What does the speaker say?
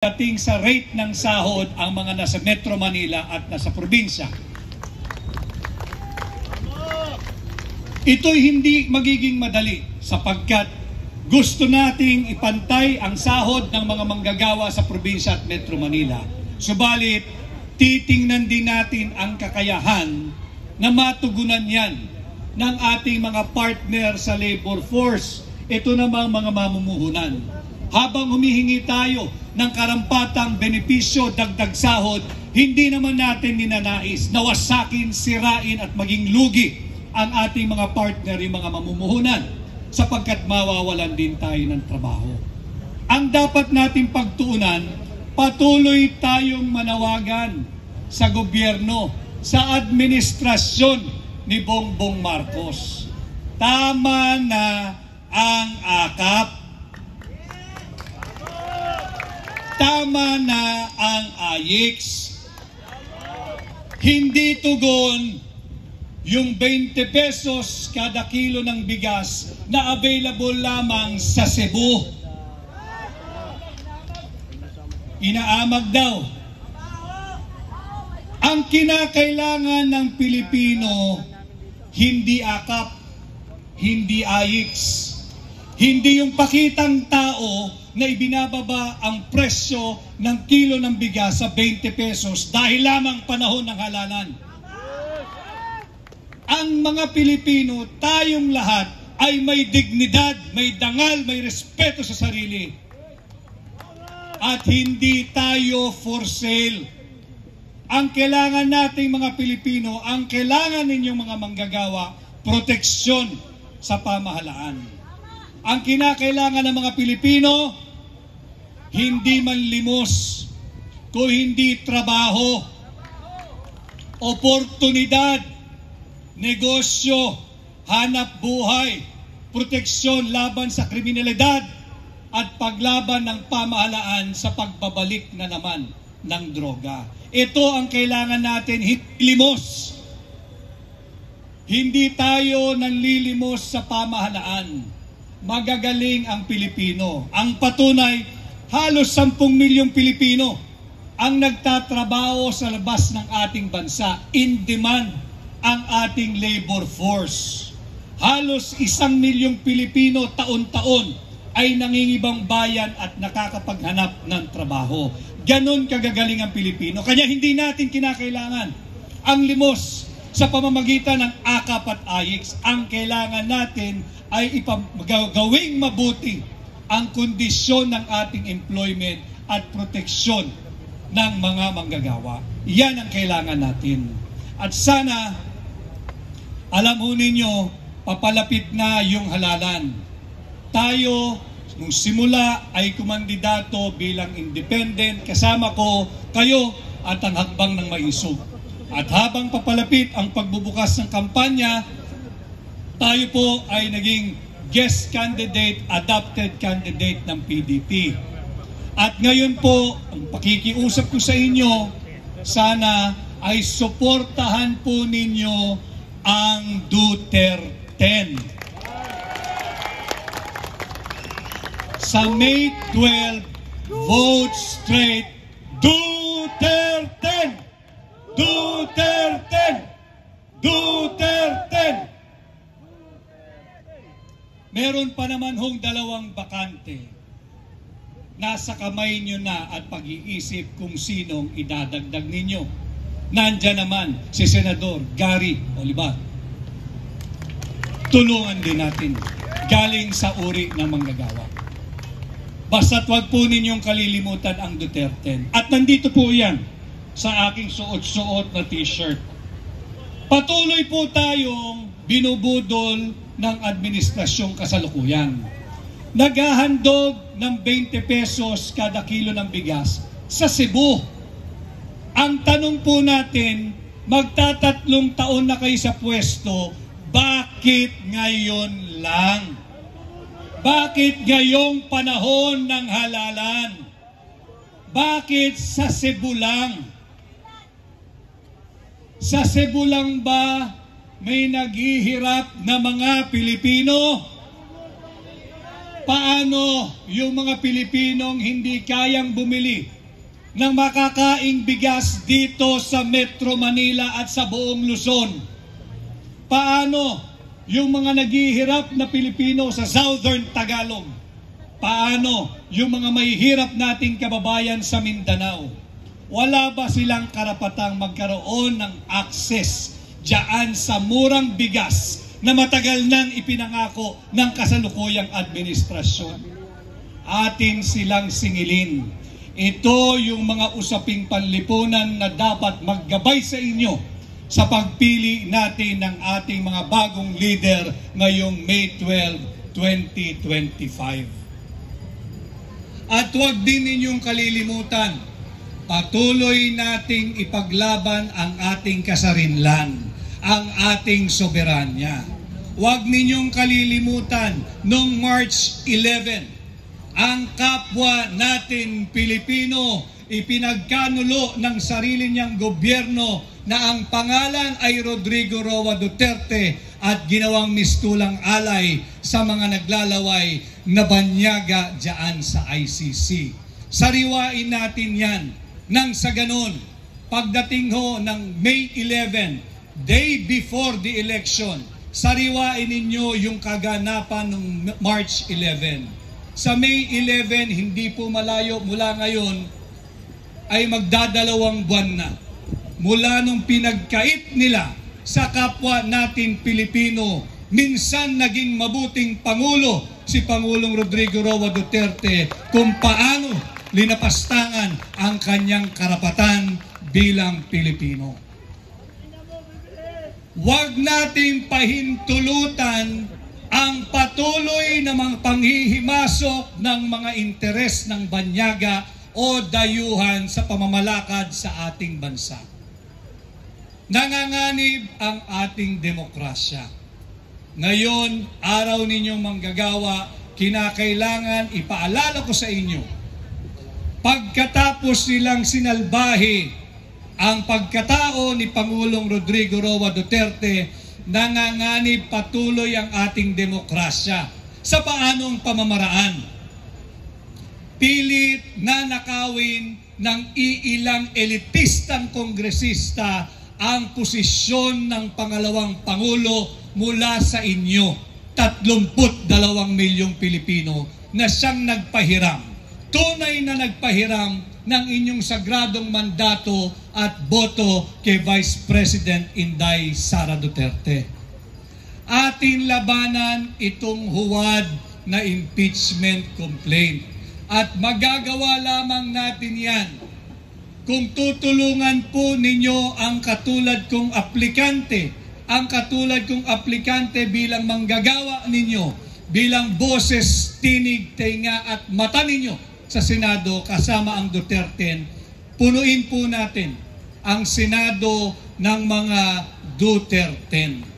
dating sa rate ng sahod ang mga nasa Metro Manila at nasa probinsya. Ito'y hindi magiging madali sapagkat gusto nating ipantay ang sahod ng mga manggagawa sa probinsya at Metro Manila. Subalit, titingnan din natin ang kakayahan na matugunan yan ng ating mga partner sa labor force. Ito namang mga mamumuhunan. Habang humihingi tayo ng karampatang benepisyo, dagdag sahod, hindi naman natin ninanais na wasakin, sirain at maging lugi ang ating mga partner, yung mga mamumuhunan, sapagkat mawawalan din tayo ng trabaho. Ang dapat nating pagtuunan, patuloy tayong manawagan sa gobyerno, sa administrasyon ni Bongbong Marcos. Tama na ang akap. Tama na ang AIX. Hindi tugon yung 20 pesos kada kilo ng bigas na available lamang sa Cebu. Inaamag daw. Ang kinakailangan ng Pilipino, hindi akap, hindi AIX, hindi yung pakitang tao na ibinababa ang presyo ng kilo ng bigas sa 20 pesos dahil lamang panahon ng halalan. Ang mga Pilipino, tayong lahat ay may dignidad, may dangal, may respeto sa sarili. At hindi tayo for sale. Ang kailangan nating mga Pilipino, ang kailangan ninyong mga manggagawa, proteksyon sa pamahalaan. Ang kinakailangan ng mga Pilipino, hindi manlimos, kung hindi trabaho, oportunidad, negosyo, hanap buhay, proteksyon laban sa kriminalidad, at paglaban ng pamahalaan sa pagbabalik na naman ng droga. Ito ang kailangan natin, hindi limos. Hindi tayo nanlilimos sa pamahalaan. Magagaling ang Pilipino. Ang patunay, halos 10 milyong Pilipino ang nagtatrabaho sa labas ng ating bansa. In demand ang ating labor force. Halos 1 milyong Pilipino taon-taon ay nangingibang bayan at nakakapaghanap ng trabaho. Ganon kagagaling ang Pilipino. Kaya hindi natin kinakailangan ang limos sa pamamagitan ng AKAP at AIX. Ang kailangan natin ay gawing mabuti ang kondisyon ng ating employment at proteksyon ng mga manggagawa. Yan ang kailangan natin. At sana, alam ho ninyo, papalapit na yung halalan. Tayo, nung simula ay kumandidato bilang independent, kasama ko kayo at ang hakbang ng maisog. At habang papalapit ang pagbubukas ng kampanya, tayo po ay naging guest candidate, adopted candidate ng PDP. At ngayon po, ang pakikiusap ko sa inyo, sana ay suportahan po ninyo ang Duterte. Sa May 12, vote straight Duterte! Duterte! Duterte! Meron pa naman hong 2 bakante. Nasa kamay nyo na at pag-iisip kung sinong idadagdag ninyo. Nandyan naman si Senador Gary Olivar. Tulungan din natin. Galing sa uri ng manggagawa. Basta't wag po ninyong kalilimutan ang Duterte. At nandito po yan sa aking suot-suot na t-shirt. Patuloy po tayong binubudol ng administrasyong kasalukuyan. Naghahandog ng 20 pesos kada kilo ng bigas sa Cebu. Ang tanong po natin, magtatatlong taon na kayo sa pwesto, bakit ngayon lang? Bakit ngayong panahon ng halalan? Bakit sa Cebu lang? Sa Cebu lang ba may naghihirap na mga Pilipino? Paano yung mga Pilipinong hindi kayang bumili ng makakaing bigas dito sa Metro Manila at sa buong Luzon? Paano yung mga naghihirap na Pilipino sa Southern Tagalog? Paano yung mga mahihirap nating kababayan sa Mindanao? Wala ba silang karapatang magkaroon ng access diyan sa murang bigas na matagal nang ipinangako ng kasalukuyang administrasyon? Atin silang singilin. Ito yung mga usaping panlipunan na dapat maggabay sa inyo sa pagpili natin ng ating mga bagong leader ngayong May 12, 2025. At huwag din ninyong kalilimutan, patuloy nating ipaglaban ang ating kasarinlan, ang ating soberanya. Huwag ninyong kalilimutan, noong March 11, ang kapwa natin Pilipino ipinagkanulo ng sarili niyang gobyerno na ang pangalan ay Rodrigo Roa Duterte at ginawang mistulang alay sa mga naglalaway na banyaga diyan sa ICC. Sariwain natin yan nang sa ganon, pagdating ho ng May 11, day before the election, sariwain ninyo yung kaganapan ng March 11. Sa May 11, hindi po malayo mula ngayon, ay magdadalawang buwan na. Mula nung pinagkait nila sa kapwa natin Pilipino, minsan naging mabuting Pangulo si Pangulong Rodrigo Roa Duterte kung paano linapastangan ang kanyang karapatan bilang Pilipino. Huwag nating pahintulutan ang patuloy na mga panghihimasok ng mga interes ng banyaga o dayuhan sa pamamalakad sa ating bansa. Nanganganib ang ating demokrasya. Ngayon, araw ninyong manggagawa, kinakailangan ipaalala ko sa inyo, pagkatapos nilang sinalbahe ang pagkatao ni Pangulong Rodrigo Roa Duterte, nanganganib patuloy ang ating demokrasya. Sa paanong pamamaraan? Pilit na nakawin ng iilang elitistang kongresista ang posisyon ng pangalawang Pangulo mula sa inyo, 32 milyong Pilipino na siyang nagpahiram. Tunay na nagpahiram ng inyong sagradong mandato at boto kay Vice President Inday Sara Duterte. Ating labanan itong huwad na impeachment complaint at magagawa lamang natin yan kung tutulungan po ninyo ang katulad kong aplikante, bilang manggagawa ninyo, bilang boses, tinig, tenga at mata ninyo sa Senado kasama ang Duterte. Punuin po natin ang Senado ng mga Duterte.